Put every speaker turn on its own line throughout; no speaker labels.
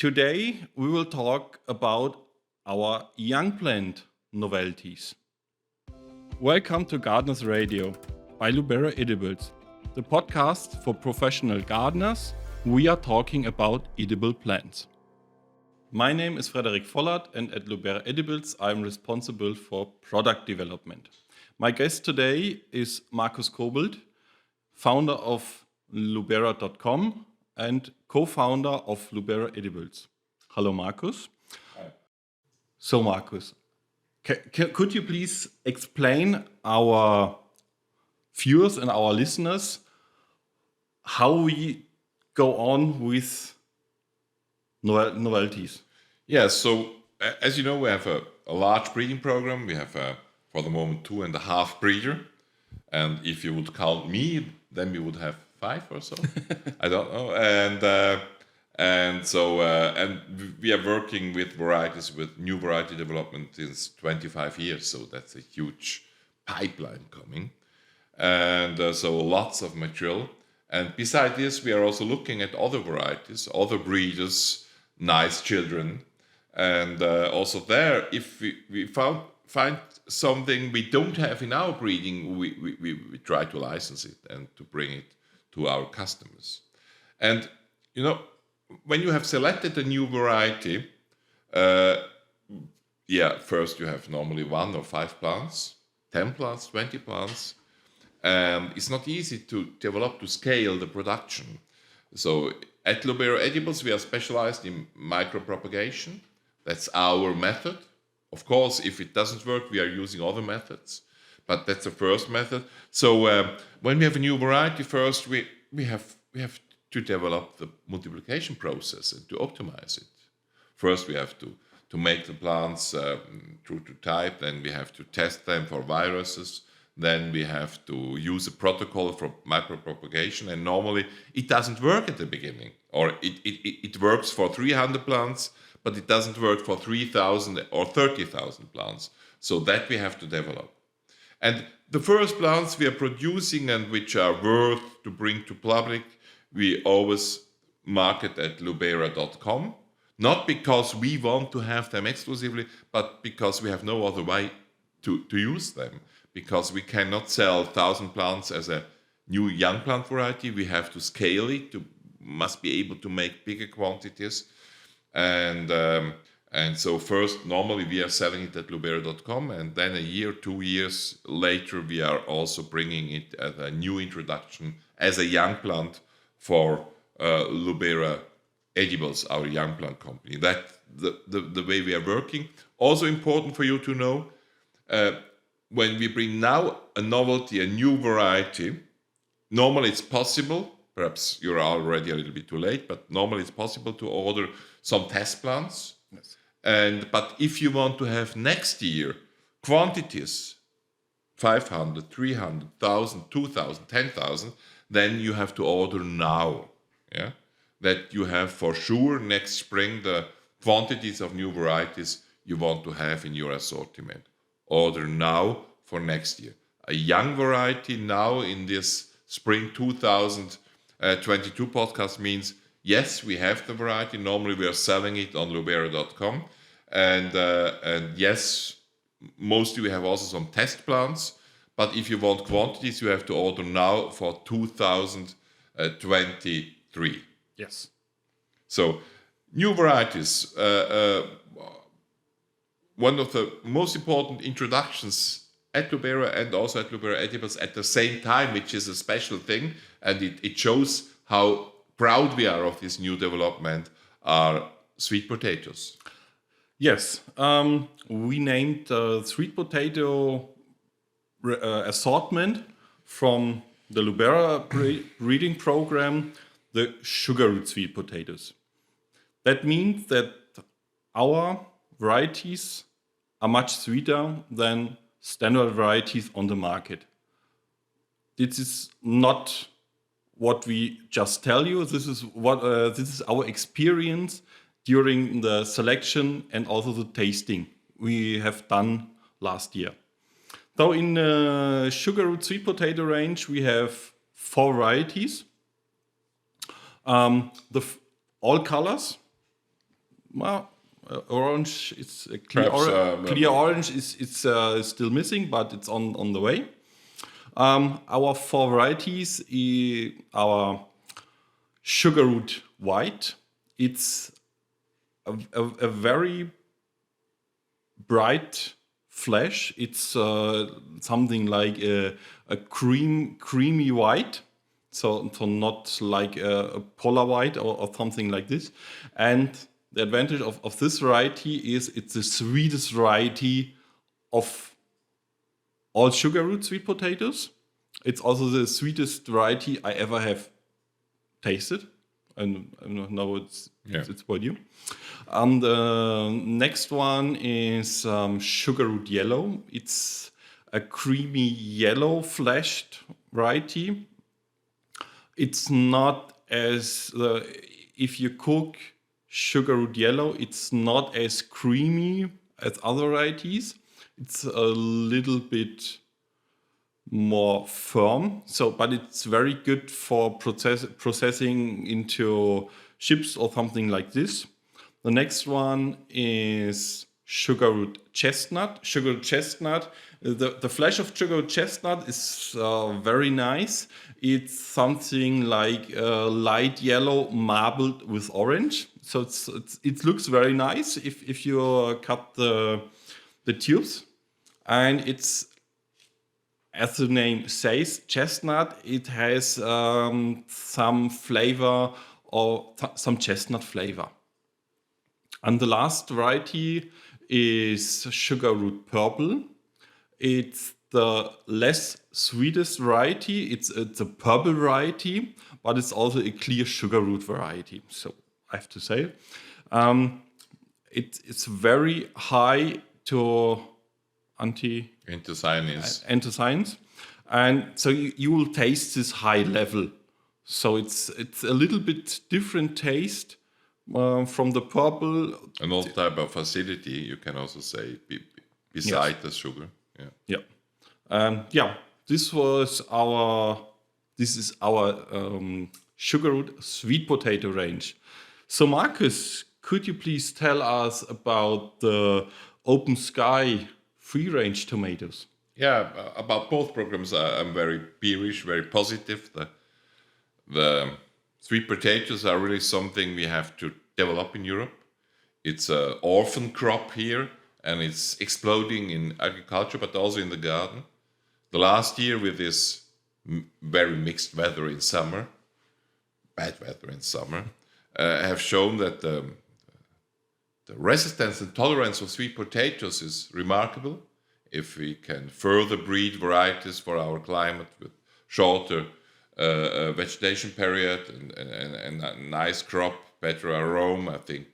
Today we will talk about our young plant novelties. Welcome to Gardeners Radio by Lubera Edibles, the podcast for professional gardeners. We are talking about edible plants. My name is Frederik Vollert, and at Lubera Edibles I am responsible for product development. My guest today is Markus Kobelt, founder of Lubera.com and co-founder of Lubera Edibles. Hello, Markus.
Hi.
So, Markus, could you please explain our viewers and our listeners how we go on with novelties?
Yeah, so as you know, we have a large breeding program. We have, for the moment, 2.5 breeder. And if you would count me, then we would have 5 or so. I don't know. And we are working with varieties, with new variety development since 25 years. So that's a huge pipeline coming. And so lots of material. And beside this, we are also looking at other varieties, other breeders, nice children. And also there, if we find something we don't have in our breeding, we try to license it and to bring it to our customers. And, you know, when you have selected a new variety, first you have normally 1 or 5 plants, 10 plants, 20 plants. It's not easy to develop, to scale the production. So at Lubera Edibles, we are specialized in micropropagation. That's our method. Of course, if it doesn't work, we are using other methods. But that's the first method. So when we have a new variety, first we have to develop the multiplication process and to optimize it. First, we have to make the plants true to type. Then we have to test them for viruses. Then we have to use a protocol for micropropagation. And normally it doesn't work at the beginning. Or it works for 300 plants, but it doesn't work for 3,000 or 30,000 plants. So that we have to develop. And the first plants we are producing and which are worth to bring to public, we always market at Lubera.com. Not because we want to have them exclusively, but because we have no other way to use them. Because we cannot sell 1,000 plants as a new young plant variety. We have to scale it, must be able to make bigger quantities. And so first, normally we are selling it at Lubera.com, and then a year, 2 years later, we are also bringing it as a new introduction as a young plant for Lubera Edibles, our young plant company. That's the way we are working. Also important for you to know, when we bring now a novelty, a new variety, normally it's possible, perhaps you're already a little bit too late, but normally it's possible to order some test plants.
Yes.
But if you want to have next year quantities, 500, 300, 1,000, 2,000, 10,000, then you have to order now. Yeah, that you have for sure next spring the quantities of new varieties you want to have in your assortment. Order now for next year. A young variety now in this spring 2022 podcast means, yes, we have the variety. Normally we are selling it on Lubera.com. And yes, mostly we have also some test plants. But if you want quantities, you have to order now for 2023.
Yes.
So new varieties. One of the most important introductions at Lubera and also at Lubera Edibles at the same time, which is a special thing, and it shows how proud we are of this new development, are sweet potatoes.
Yes. We named sweet potato assortment from the Lubera breeding program the sugar root sweet potatoes. That means that our varieties are much sweeter than standard varieties on the market. This is not what we just tell you. This is our experience during the selection and also the tasting we have done last year. So in the sugar root sweet potato range, we have 4 varieties. All colors, Well, orange. It's a clear,
Perhaps,
clear orange. It's still missing, but it's on the way. Our 4 varieties, our sugar root white. It's a very bright flesh. It's something like a creamy white. So not like a polar white or something like this. And the advantage of this variety is it's the sweetest variety of all sugar root sweet potatoes. It's also the sweetest variety I ever have tasted. And I don't know it's about you. The next one is sugar root yellow. It's a creamy yellow fleshed variety. It's not as if you cook sugar root yellow, it's not as creamy as other varieties. It's a little bit more firm. But it's very good for processing into chips or something like this. The next one is sugar root chestnut. Sugar root chestnut. The flesh of sugar root chestnut is very nice. It's something like light yellow marbled with orange. So it looks very nice if you cut the tubes. And it's, as the name says, chestnut. It has some flavor or some chestnut flavor. And the last variety is sugar root purple. It's the less sweetest variety. It's a purple variety, but it's also a clear sugar root variety. So I have to say, it's very high to anthocyanins, and so you will taste this high level. So it's a little bit different taste from the purple.
An old type of acidity, you can also say, beside the sugar.
This is our sugar root sweet potato range. So Markus, could you please tell us about the Open Sky free range tomatoes?
Yeah, about both programs, I'm very bearish, very positive. The sweet potatoes are really something we have to develop in Europe. It's an orphan crop here, and it's exploding in agriculture, but also in the garden. The last year, with this very mixed weather in summer, bad weather in summer, have shown that the resistance and tolerance of sweet potatoes is remarkable. If we can further breed varieties for our climate with shorter vegetation period and a nice crop, better aroma, I think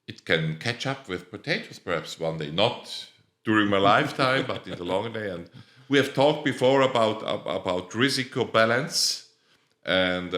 it can catch up with potatoes perhaps one day. Not during my lifetime, but in the longer day. And we have talked before about risiko balance, and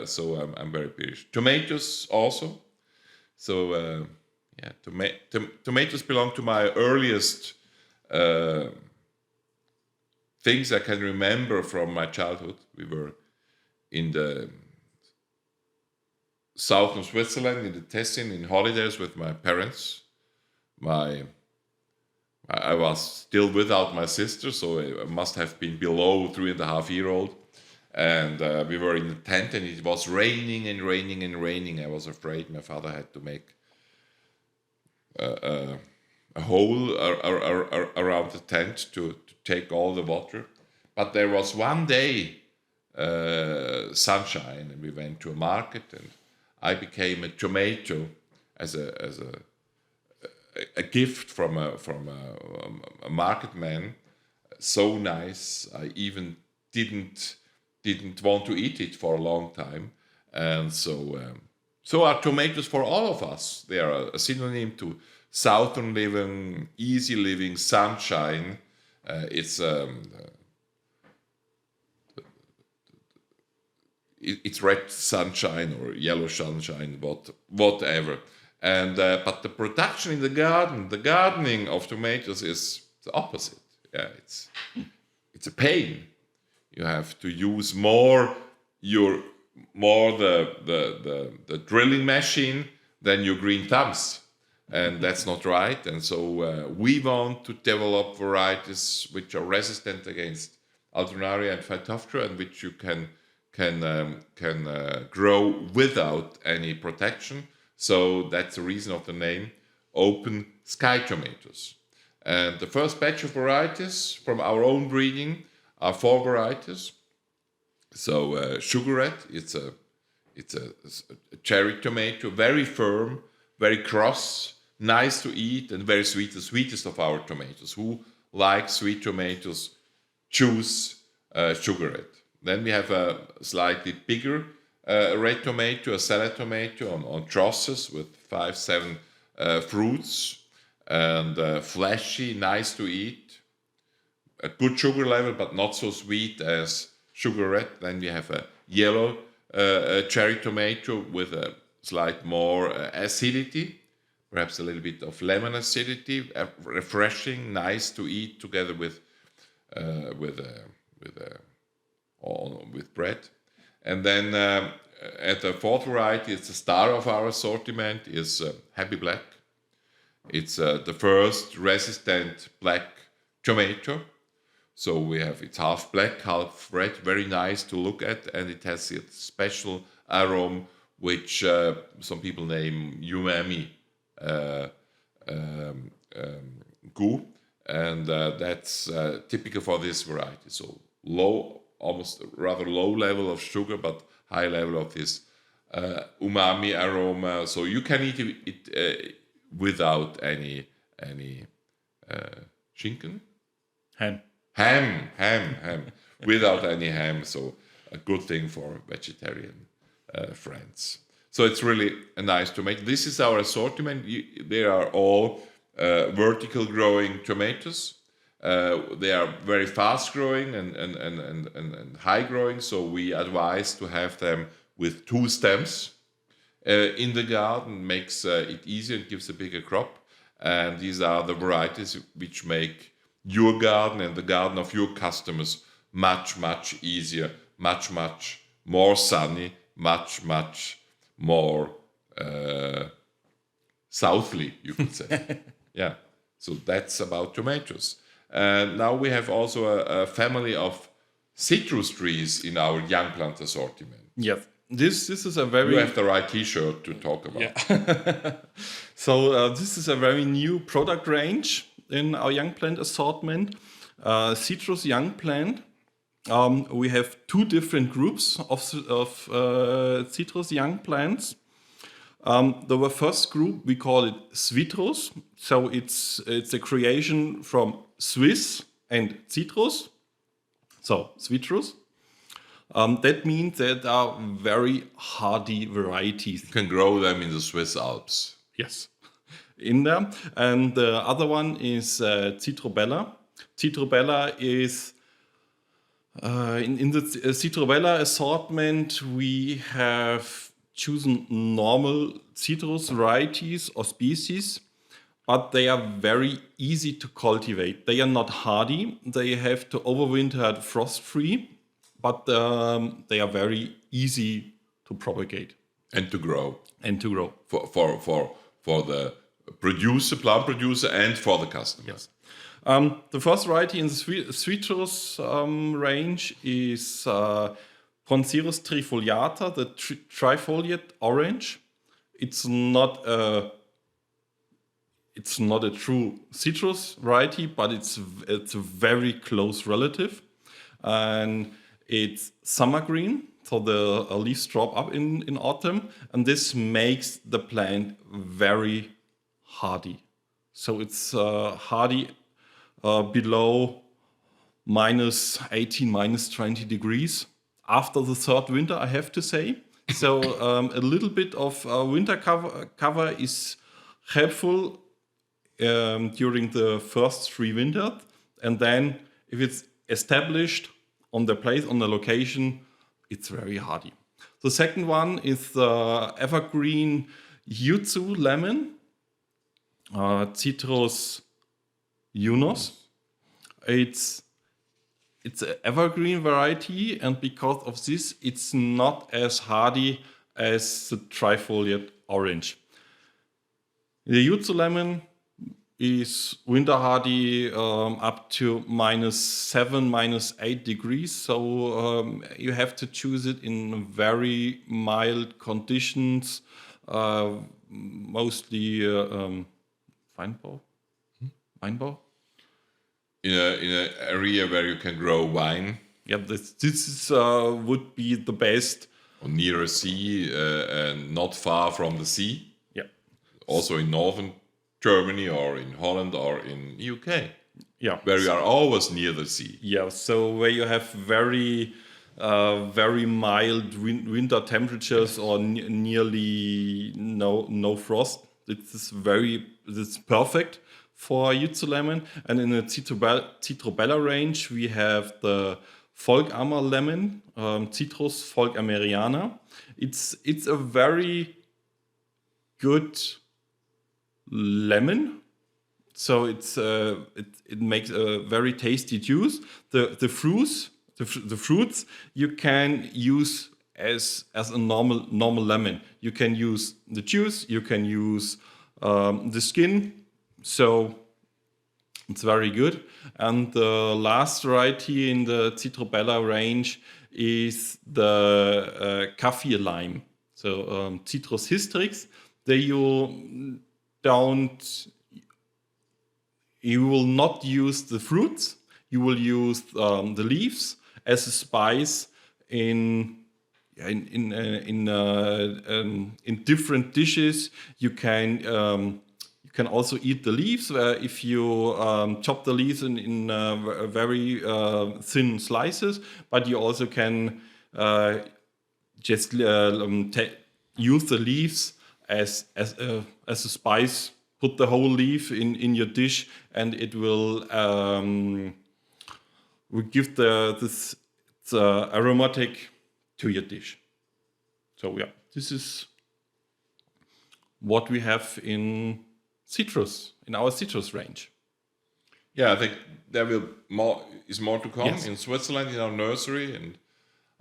so I'm very bearish. Tomatoes also. So tomatoes belong to my earliest things I can remember from my childhood. We were in the south of Switzerland, in the Tessin, in holidays with my parents. I was still without my sister, so I must have been below 3.5-year-old. And we were in the tent, and it was raining and raining and raining. I was afraid. My father had to make a hole around the tent to take all the water. But there was one day sunshine, and we went to a market, and I became a tomato as a gift from a market man. So nice, I even didn't want to eat it for a long time, and so are tomatoes for all of us. They are a synonym to southern living, easy living, sunshine. It's red sunshine or yellow sunshine, whatever. And but the production in the garden, the gardening of tomatoes is the opposite. Yeah, it's a pain. You have to use more the drilling machine then you're green thumbs. And that's not right. And so we want to develop varieties which are resistant against Alternaria and Phytophthora, and which you can grow without any protection. So that's the reason of the name, open sky tomatoes. And the first batch of varieties from our own breeding are 4 varieties. So Sugar Red, it's a cherry tomato, very firm, very cross, nice to eat, and very sweet, the sweetest of our tomatoes. Who likes sweet tomatoes, choose Sugar Red. Then we have a slightly bigger red tomato, a salad tomato on trusses with 5-7 fruits, and fleshy, nice to eat, a good sugar level, but not so sweet as Sugar Red. Then we have a yellow cherry tomato with a slight more acidity, perhaps a little bit of lemon acidity, refreshing, nice to eat together with bread. And then at the 4th variety, it's the star of our assortment, is Happy Black. It's the first resistant black tomato. So it's half black, half red, very nice to look at, and it has a special aroma which some people name umami goo, and that's typical for this variety. So low, almost rather low level of sugar, but high level of this umami aroma. So you can eat it without any Schinken? Ham. Without any ham. So a good thing for vegetarian friends. So it's really a nice tomato. This is our assortment. They are all vertical growing tomatoes. They are very fast growing and high growing. So we advise to have them with 2 stems in the garden. Makes it easier and gives a bigger crop. And these are the varieties which make your garden and the garden of your customers much easier, much more sunny, much more southly, you could say. Yeah, so that's about tomatoes. And now we have also a family of citrus trees in our young plant assortment.
Yes, this is a very...
You have the right T-shirt to talk about.
Yeah. So this is a very new product range in our young plant assortment. Citrus young plant. We have 2 different groups of citrus young plants. The first group, we call it Citrus. So it's a creation from Swiss and citrus. So citrus. That means that are very hardy varieties.
You can grow them in the Swiss Alps.
Yes, in there. And the other one is Citrobella. Citrobella is in the Citrobella assortment, we have chosen normal citrus varieties or species, but they are very easy to cultivate. They are not hardy. They have to overwinter frost-free, but they are very easy to propagate
and to grow. For the plant producer, and for the customer.
Yes. The first variety in the citrus range is Poncerus trifoliata, the trifoliate orange. It's not a true citrus variety, but it's a very close relative, and it's summer green. So the leaves drop up in autumn, and this makes the plant very hardy. So it's hardy below -18, -20 degrees after the 3rd winter, I have to say. So a little bit of winter cover is helpful during the first 3 winters, and then if it's established on the place, on the location, it's very hardy. The second one is the evergreen Yuzu lemon, Citrus Yunus. It's an evergreen variety, and because of this, it's not as hardy as the trifoliate orange. The Jutsu lemon is winter hardy up to -7, -8 degrees. So you have to choose it in very mild conditions, mostly Weinbau. Weinbau.
In an area where you can grow wine.
Yeah, this would be the best.
Or near a sea and not far from the sea.
Yeah.
Also in northern Germany or in Holland or in UK.
Yeah.
Where you are always near the sea.
Yeah, so where you have very mild winter temperatures or nearly no frost. It's perfect for Jutsu lemon. And in the Citrobella range, we have the Volkamer lemon, Citrus Volkameriana. It's a very good lemon. So it makes a very tasty juice. The fruits you can use as a normal lemon. You can use the juice. You can use the skin. So it's very good. And the last variety in the Citrobella range is the Kaffir lime. So Citrus hystrix. You will not use the fruits. You will use the leaves as a spice in different dishes. You can also eat the leaves. If you chop the leaves in very thin slices, but you also can just use the leaves as a spice. Put the whole leaf in your dish, and it will give this aromatic to your dish. So yeah, this is what we have in our citrus range.
Yeah, I think there is more to come.
Yes.
In Switzerland, in our nursery, and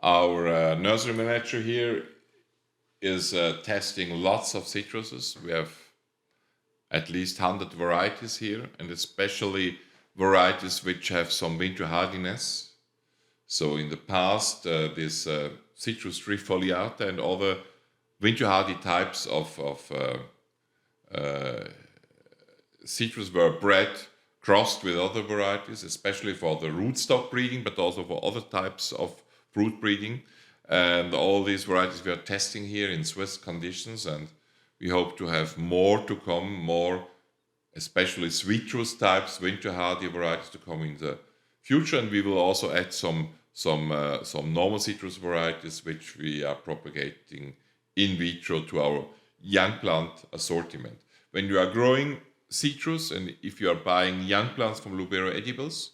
our nursery manager here is testing lots of citruses. We have at least 100 varieties here, and especially varieties which have some winter hardiness. So in the past, this Citrus trifoliata and other winter hardy types of citrus were bred, crossed with other varieties, especially for the rootstock breeding, but also for other types of fruit breeding. And all these varieties we are testing here in Swiss conditions, and we hope to have more to come, more especially citrus types, winter hardy varieties to come in the future. And we will also add some normal citrus varieties which we are propagating in vitro to our young plant assortment. When you are growing citrus, and if you are buying young plants from Lubera Edibles,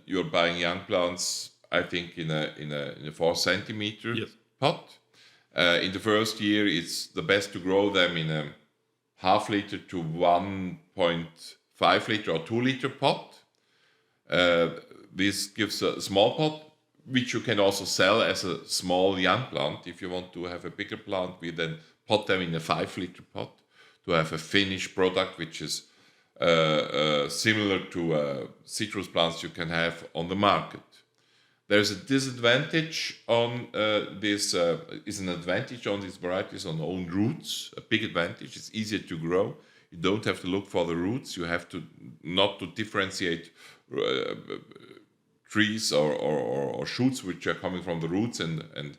you are buying young plants, I think, in a 4 centimeter pot. In the first year, it's the best to grow them in a half liter to 1.5 liter or 2 liter pot. This gives a small pot, which you can also sell as a small young plant. If you want to have a bigger plant, we then pot them in a 5 liter pot to have a finished product, which is similar to citrus plants you can have on the market. There's a disadvantage on this, is an advantage on these varieties on own roots, a big advantage. It's easier to grow. You don't have to look for the roots. You have to not to differentiate trees or shoots which are coming from the roots and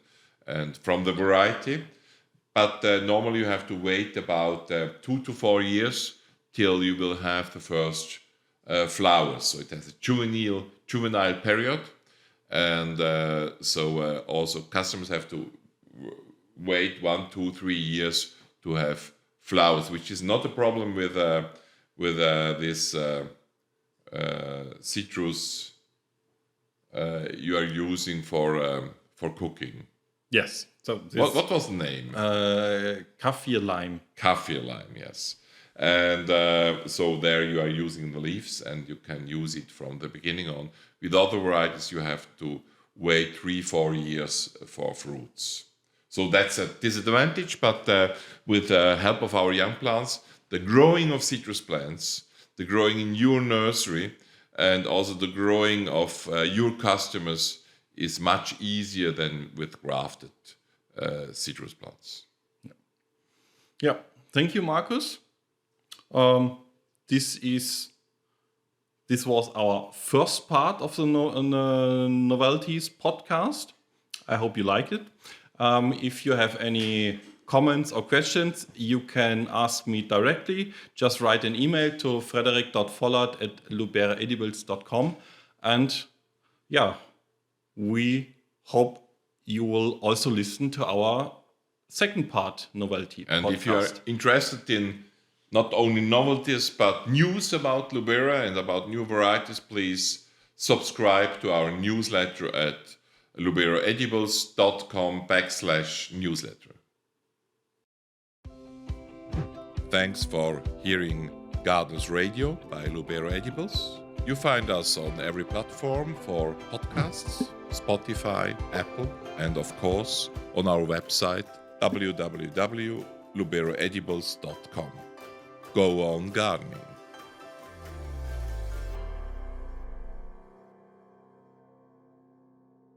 from the variety. But normally you have to wait about 2 to 4 years till you will have the first flowers. So it has a juvenile period. And so also customers have to wait 1, 2, 3 years to have flowers, which is not a problem with this citrus you are using for cooking.
Yes. So
what was the name?
Kaffir lime.
Kaffir lime, yes. And so there you are using the leaves, and you can use it from the beginning on. With other varieties, you have to wait 3-4 years for fruits. So that's a disadvantage, but with the help of our young plants, the growing of citrus plants, the growing in your nursery, and also the growing of your customers is much easier than with grafted citrus plants.
Yeah, thank you, Markus. This was our first part of the Novelties podcast. I hope you like it. If you have any comments or questions, you can ask me directly. Just write an email to frederik.vollert@luberaedibles.com. And yeah, we hope you will also listen to our second part Novelty
And
podcast.
if you are interested in not only novelties, but news about Lubera and about new varieties, please subscribe to our newsletter at luberaedibles.com/newsletter. Thanks for hearing Gardeners Radio by Lubera Edibles. You find us on every platform for podcasts, Spotify, Apple, and of course on our website www.luberaedibles.com. Go on gardening.